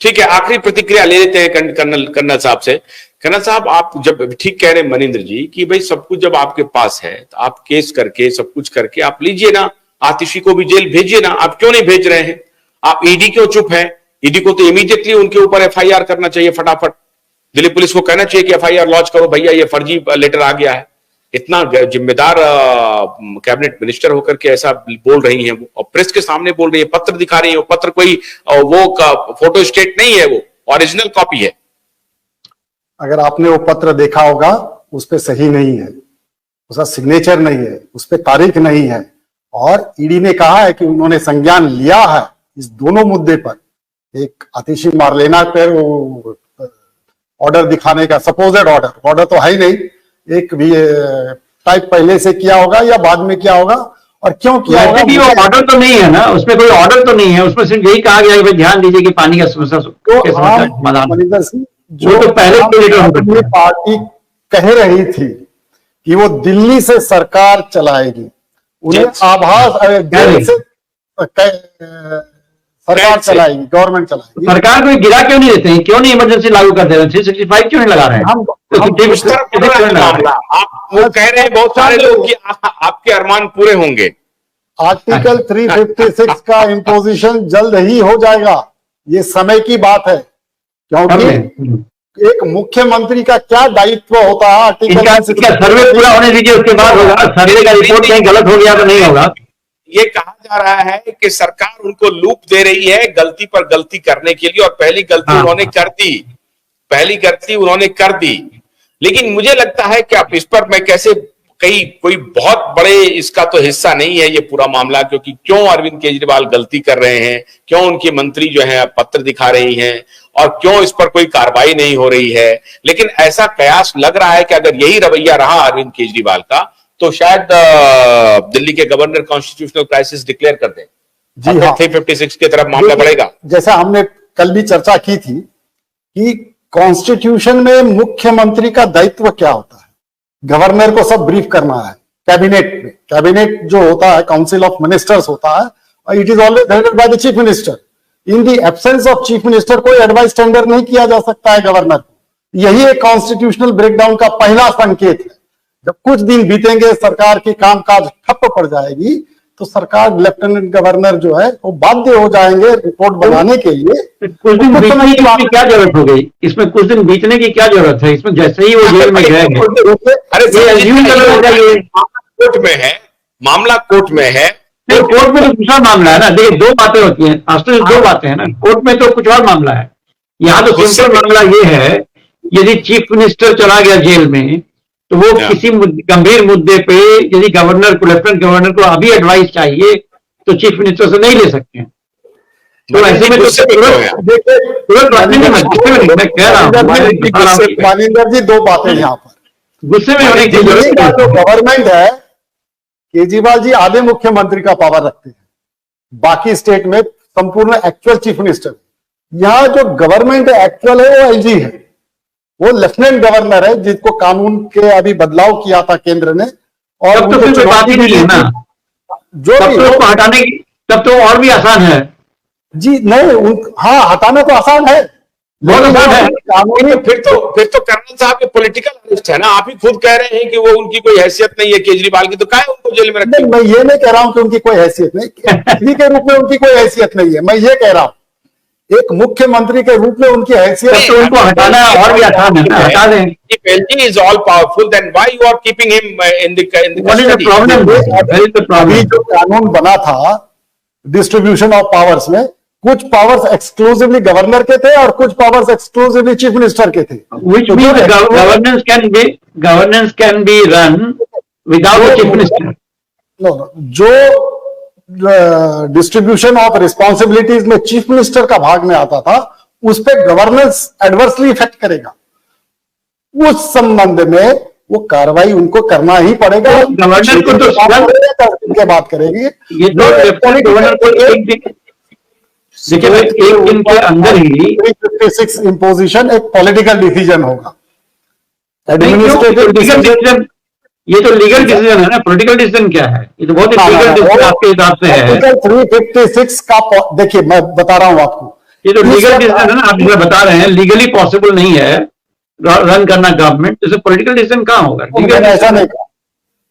ठीक है, आखिरी प्रतिक्रिया ले लेते हैं कर्नल साहब से। कर्नल साहब, आप जब ठीक कह रहे हैं मनिंदर जी कि भाई सब कुछ जब आपके पास है तो आप केस करके सब कुछ करके आप लीजिए ना, आतिशी को भी जेल भेजिए ना, आप क्यों नहीं भेज रहे हैं? आप ईडी क्यों चुप है? ईडी को तो इमीडिएटली उनके ऊपर एफआईआर करना चाहिए, फटाफट दिल्ली पुलिस को कहना चाहिए कि एफआईआर लॉन्च करो भैया, ये फर्जी लेटर आ गया है। इतना जिम्मेदार कैबिनेट मिनिस्टर होकर के ऐसा बोल रही हैं, और प्रेस के सामने बोल रही है, पत्र दिखा रही है, वो पत्र कोई वो फोटो स्टेट नहीं है, वो ओरिजिनल कॉपी है। अगर आपने वो पत्र देखा होगा, उस पे सही नहीं है, उसका सिग्नेचर नहीं है, उस पे तारीख नहीं है, और ईडी ने कहा है कि उन्होंने संज्ञान लिया है इस दोनों मुद्दे पर। एक आतिशी मारलेना पर ऑर्डर दिखाने का, सपोजेड ऑर्डर तो है ही नहीं, एक भी टाइप पहले से किया होगा या बाद में किया होगा, और क्यों किया होगा? वो ऑर्डर तो नहीं है ना, उसमें कोई ऑर्डर तो नहीं है, उसमें सिर्फ यही कहा गया है कि ध्यान दीजिए कि पानी का समस्या मनिंदर सिंह, जो तो पहले पार्टी कह रही थी कि वो दिल्ली से सरकार चलाएगी, उन्हें आभास सरकार चलाएगी, गवर्नमेंट चलाएगी। सरकार को गिरा क्यों नहीं देते हैं? क्यों नहीं इमरजेंसी लागू कर दे रहे हैं? 365 क्यों नहीं लगा रहे हैं? आप वो कह रहे हैं बहुत सारे लोग कि आपके अरमान पूरे होंगे। आर्टिकल 356 का इम्पोजिशन जल्द ही हो जाएगा, ये समय की बात है, क्योंकि एक मुख्यमंत्री का क्या दायित्व होता है। आर्टिकल सर्वे पूरा होने दीजिए, उसके बाद होगा। सर्वे का रिपोर्ट कहीं गलत हो गया तो नहीं होगा। ये कहा जा रहा है कि सरकार उनको लूप दे रही है गलती पर गलती करने के लिए, और पहली गलती उन्होंने कर दी। लेकिन मुझे लगता है कि आप इस पर मैं कैसे कोई बहुत बड़े इसका तो हिस्सा नहीं है ये पूरा मामला, क्योंकि क्यों अरविंद केजरीवाल गलती कर रहे हैं, क्यों उनकी मंत्री जो है पत्र दिखा रही हैं, और क्यों इस पर कोई कार्रवाई नहीं हो रही है। लेकिन ऐसा कयास लग रहा है कि अगर यही रवैया रहा अरविंद केजरीवाल का, तो शायद दिल्ली के गवर्नर कॉन्स्टिट्यूशनल क्राइसिस डिक्लेयर कर दें। जी हाँ, 356 की तरफ मामला बढ़ेगा। जैसा हमने कल भी चर्चा की थी कि कॉन्स्टिट्यूशन में मुख्यमंत्री का दायित्व क्या होता है। गवर्नर को सब ब्रीफ करना है, कैबिनेट में, कैबिनेट जो होता है काउंसिल ऑफ मिनिस्टर्स होता है, और it is always headed by the chief minister. In the absence of chief minister कोई एडवाइस टेंडर नहीं किया जा सकता है गवर्नर को। यही एक कॉन्स्टिट्यूशनल ब्रेकडाउन का पहला संकेत है। जब कुछ दिन बीतेंगे, सरकार की कामकाज ठप पड़ जाएगी, तो सरकार, लेफ्टिनेंट गवर्नर जो है वो बाध्य हो जाएंगे रिपोर्ट बनाने के लिए। कुछ दिन बीतने की क्या जरूरत हो गई? इसमें कुछ दिन बीतने की क्या जरूरत है? इसमें जैसे ही वो जेल में गए, मामला कोर्ट में है। कोर्ट में तो दूसरा मामला है ना। देखिए, दो बातें होती हैं, आजकल दो बातें हैं ना। कोर्ट में तो कुछ और मामला है, यहाँ तो सिंपल मामला ये है, यदि चीफ मिनिस्टर चला गया जेल में, तो वो किसी गंभीर मुद्दे पे यदि गवर्नर को, लेफ्टिनेंट गवर्नर को अभी एडवाइस चाहिए, तो चीफ मिनिस्टर से नहीं ले सकते हैं। तो ऐसे में मैं कह रहा हूँ मानिंदर जी, दो बातें यहाँ पर गुस्से में होने की जरूरत है। जो गवर्नमेंट है, केजरीवाल जी आधे मुख्यमंत्री का पावर रखते हैं, बाकी स्टेट में संपूर्ण एक्चुअल चीफ मिनिस्टर। यहाँ जो गवर्नमेंट एक्चुअल है वो एलजी है, वो लेफ्टिनेंट गवर्नर है, जिसको कानून के अभी बदलाव किया था केंद्र ने, और तो फिर बात ही नहीं है ना, जो तो हटाने की, तब तो और भी आसान है जी। नहीं, हाँ, हटाना तो आसान है, बहुत आसान है कानूनी। फिर तो कर्नल साहब के पॉलिटिकल अरेस्ट है ना। आप ही खुद कह रहे हैं कि वो उनकी कोई हैसियत नहीं है केजरीवाल की, तो क्या है उनको जेल में रखते? मैं ये नहीं कह रहा हूं कि उनकी कोई हैसियत नहीं, किसी के रूप में उनकी कोई हैसियत नहीं है। मैं ये कह रहा हूं एक मुख्यमंत्री के रूप में उनकी हैसियत, तो उनको हटाना और भी आसान है ना, हटा दें। If LG is all powerful, then why you are keeping him in the custody? अभी जो कानून बना था डिस्ट्रीब्यूशन ऑफ पावर्स में, कुछ पावर्स एक्सक्लूसिवली गवर्नर के थे और कुछ पावर्स एक्सक्लूसिवली चीफ मिनिस्टर के थे। Which means governance can be run without a chief minister. जो डिस्ट्रीब्यूशन ऑफ रिस्पॉन्सिबिलिटीज में चीफ मिनिस्टर का भाग में आता था, उस पर गवर्नेंस एडवर्सली इफेक्ट करेगा। उस संबंध में वो कार्रवाई उनको करना ही पड़ेगा। गवर्नर को तो बात करेगी ये गवर्नर को एक दिन के अंदर ही 356 इम्पोजिशन एक पॉलिटिकल डिसीजन होगा। एडमिनिस्ट्रेटिव डिसीजन, ये तो लीगल डिसीजन है ना। पॉलिटिकल डिसीजन क्या है? ये तो बहुत लीगल डिसीजन आपके हिसाब से है। 356 का देखिए, मैं बता रहा हूं आपको, ये तो लीगल डिसीजन है ना, आप जिसे बता रहे हैं लीगली पॉसिबल नहीं है रन करना गवर्नमेंट, जैसे पॉलिटिकल डिसीजन कहाँ होगा? मैंने ऐसा नहीं कहा,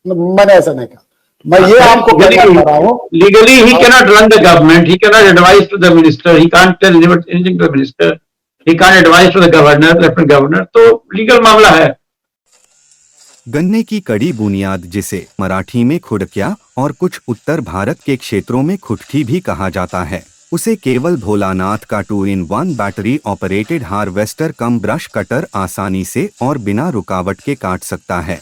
मैंने ऐसा नहीं कहा, मैं ये आपको कहना चाह रहा हूँ। Legally he cannot run the government, he cannot advice to the minister, he can't tell anything to the minister, he can't advice to the governor, lieutenant governor, तो लीगल मामला है। गन्ने की कड़ी बुनियाद, जिसे मराठी में खुड़किया और कुछ उत्तर भारत के क्षेत्रों में खुटकी भी कहा जाता है, उसे केवल भोलानाथ का 2-in-1 बैटरी ऑपरेटेड हार्वेस्टर कम ब्रश कटर आसानी से और बिना रुकावट के काट सकता है।